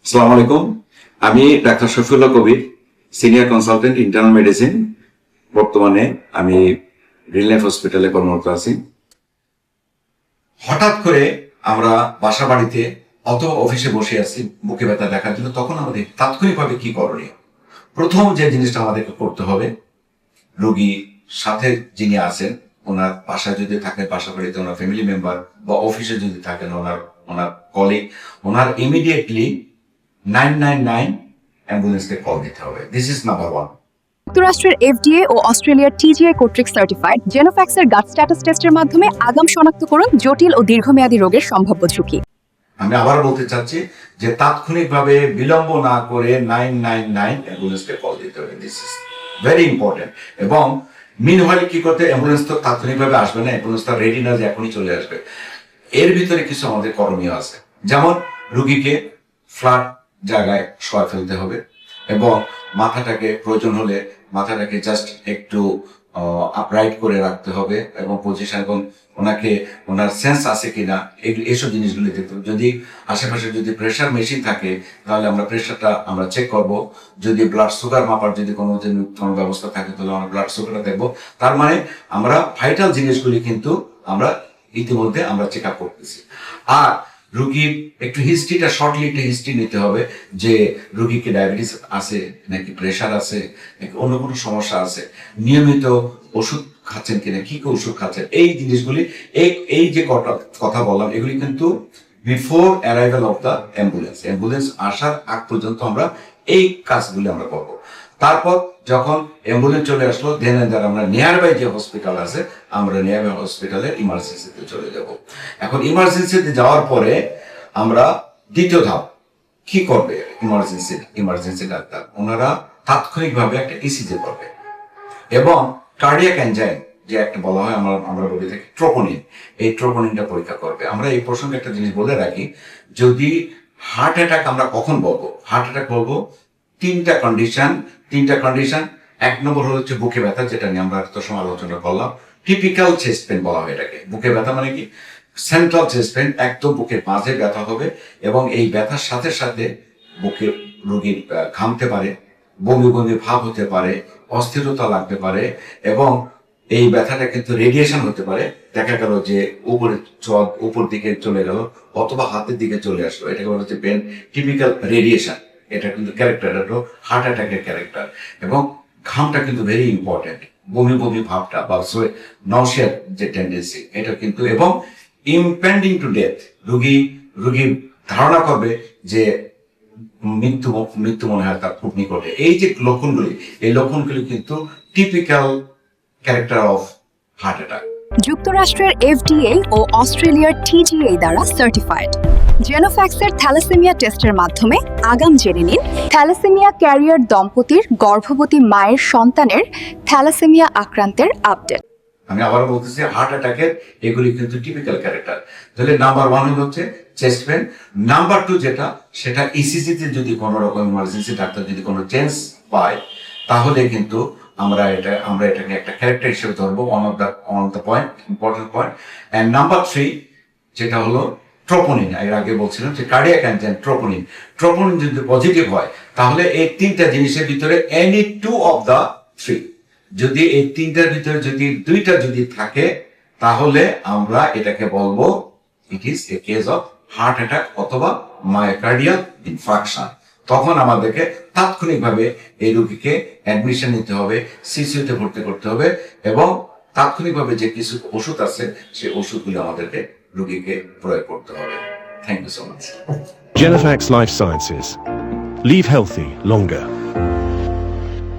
আসসালামু আলাইকুম। আমি ডাক্তার শফিউল্লাহ কবির, সিনিয়র কনসালটেন্ট ইন্টারনাল মেডিসিন। বর্তমানে আমি গ্রিন লাইফ হসপিটালে কর্মরত আছি। হঠাৎ করে আমরা বাসা বাড়িতে অথবা অফিসে বসে আছি বুকে ব্যথা দেখার জন্য, তখন আমাদের তাৎক্ষণিকভাবে কি করণীয়? প্রথম যে জিনিসটা আমাদেরকে করতে হবে, রোগীর সাথে যিনি আছেন ওনার বাসায় যদি থাকেন, বাসা বাড়িতে ওনার ফ্যামিলি মেম্বার, বা অফিসে যদি থাকেন ওনার ওনার কলিগ, ওনার ইমিডিয়েটলি 999 অ্যাম্বুলেন্সকে কল দিতে হবে। This is number one. যুক্তরাষ্ট্রের এফডিএ ও অস্ট্রেলিয়ার টিজিআই কর্তৃক সার্টিফাইড জেনোফ্যাক্সের গাট স্ট্যাটাস টেস্টের মাধ্যমে আগাম শনাক্তকরণ জটিল ও দীর্ঘমেয়াদী রোগের সম্ভাব্য ঝুঁকি। আমি আবার বলতে চাচ্ছি যে তাৎক্ষণিকভাবে বিলম্ব না করে 999 অ্যাম্বুলেন্সকে কল দিতে হবে। This is very important. এবং মিনহোয়াইল কি করতে, অ্যাম্বুলেন্স তো তাৎক্ষণিকভাবে আসবে না, অ্যাম্বুলেন্স তো রেডি না যে এখনই চলে আসবে। এর ভিতরে কিছু আমাদের করণীয় আছে, যেমন রুগীকে ফ্ল্যাট জায়গায় শোয়া ফেলতে হবে এবং মাথাটাকে প্রয়োজন হলে মাথাটাকে জাস্ট একটু আপরাইট করে রাখতে হবে এবং পজিশন, এবং ওনাকে ওনার সেন্স আছে কিনা এইসব জিনিসগুলি দেখতে হবে। যদি আশেপাশে যদি প্রেশার মেশিন থাকে তাহলে আমরা প্রেশারটা আমরা চেক করব। যদি ব্লাড সুগার মাপার যদি কোনো ব্যবস্থা থাকে তাহলে আমরা ব্লাড সুগারটা দেখবো। তার মানে আমরা ভাইটাল জিনিসগুলি কিন্তু আমরা ইতিমধ্যে আমরা চেক আপ করতেছি। আর রুগীর একটু হিস্ট্রিটা, শর্টলি একটা হিস্ট্রি নিতে হবে যে রুগীকে ডায়াবেটিস আছে নাকি, প্রেশার আছে নাকি, অন্য কোনো সমস্যা আছে, নিয়মিত ওষুধ খাচ্ছেন কিনা, কি কি ওষুধ খাচ্ছেন, এই জিনিসগুলি এই যে কথা বললাম এগুলি কিন্তু before arrival of the ambulance আসার আগ পর্যন্ত আমরা এই কাজগুলি আমরা করবো। তারপর যখন অ্যাম্বুলেন্স চলে আসলো, দেন আমরা নিয়ার বাই যে হসপিটাল আছে আমরা নিয়ার বাই হসপিটালের ইমার্জেন্সিতে চলে যাব। এখন ইমার্জেন্সিতে যাওয়ার পরে আমরা দ্বিতীয় ধাপ কি করবে, ইমার্জেন্সি ডাক্তার ওনারা তাৎক্ষণিকভাবে একটা ইসিজি করবে এবং কার্ডিয়াক এনজাইম যে একটা বলা হয়, আমরা বলি থাকি ট্রোপোনিন, এই ট্রোপোনিনটা পরীক্ষা করবে। আমরা এই প্রসঙ্গে একটা জিনিস বলে রাখি, যদি হার্ট অ্যাটাক আমরা কখন বলবো, হার্ট অ্যাটাক বলবো তিনটা কন্ডিশন। এক নম্বর হচ্ছে বুকে ব্যথা, যেটা নিয়ে আমরা এত সময় আলোচনা করলাম। টিপিক্যাল চেস্ট পেন বলা হয় এটাকে। বুকে ব্যথা মানে কি, সেন্ট্রাল চেস্ট পেন, একদম বুকের মাঝে ব্যথা হবে এবং এই ব্যথার সাথে সাথে বুকে রোগীর ঘামতে পারে, বমি বমি ভাব হতে পারে, অস্থিরতা লাগতে পারে এবং এই ব্যথাটা কিন্তু রেডিয়েশন হতে পারে। দেখা গেল যে উপর দিকে চলে গেল অথবা হাতের দিকে চলে আসলো, এটাকে বলা হচ্ছে পেন টিপিক্যাল রেডিয়েশন। এটা কিন্তু ক্যারেক্টার, এটা হার্ট অ্যাটাকের ক্যারেক্টার। এবং ঘামটা কিন্তু ভেরি ইম্পর্টেন্ট, বমি বমি ভাবটা বা নওশিয়ার যে টেন্ডেন্সি এটা কিন্তু, এবং ইম্পেন্ডিং টু ডেথ, রুগী ধারণা করবে যে মৃত্যু মনে হয় তার খুব নিকটে। এই যে লক্ষণগুলি কিন্তু typical character of heart attack. যুক্তরাষ্ট্রের এফডিএ ও অস্ট্রেলিয়ার টিজিআই দ্বারা সার্টিফাইড জেনোফ্যাক্সের থ্যালাসেমিয়া টেস্টের মাধ্যমে আগাম জেনে নিন থ্যালাসেমিয়া ক্যারিয়ার দম্পতির গর্ভবতী মায়ের সন্তানের থ্যালাসেমিয়া আক্রান্তের আপডেট। আমি আবার বলতেছি, হার্ট অ্যাটাকের এগুলি কিন্তু টিপিক্যাল ক্যারেক্টার। তাহলে নাম্বার ওয়ান হচ্ছে চেস্ট পেন। নাম্বার টু যেটা, সেটা ইসিজিতে যদি কোনো রকম ইমার্জেন্সি ডাক্তার যদি কোনো চেঞ্জ পায় তাহলে কিন্তু আমরা এটাকে একটা ক্যারেক্টার হিসেবে ধরবো, one of the point, important point. And number three যেটা হলো ট্রোপোনিন। এর আগে বলছিলাম যে কার্ডিয়াক এনজাইম ট্রোপোনিন যদি পজিটিভ হয় তাহলে এই তিনটা জিনিসের ভিতরে any two of the three, যদি এই তিনটার ভিতরে যদি দুইটা যদি থাকে তাহলে আমরা এটাকে বলবো it is a case of heart attack অথবা মায়োকার্ডিয়াল ইনফার্কশন। তখন আমাদেরকে তাৎক্ষণিকভাবে এই রোগীকে অ্যাডমিশন নিতে হবে, সিসিউতে ভর্তি করতে হবে এবং তাৎক্ষণিকভাবে যে কিছু ওষুধ আছে সেই ওষুধগুলো আমাদেরকে রোগীকে প্রয়োগ করতে হবে। Thank you so much. Genofax Life Sciences. Leave healthy longer.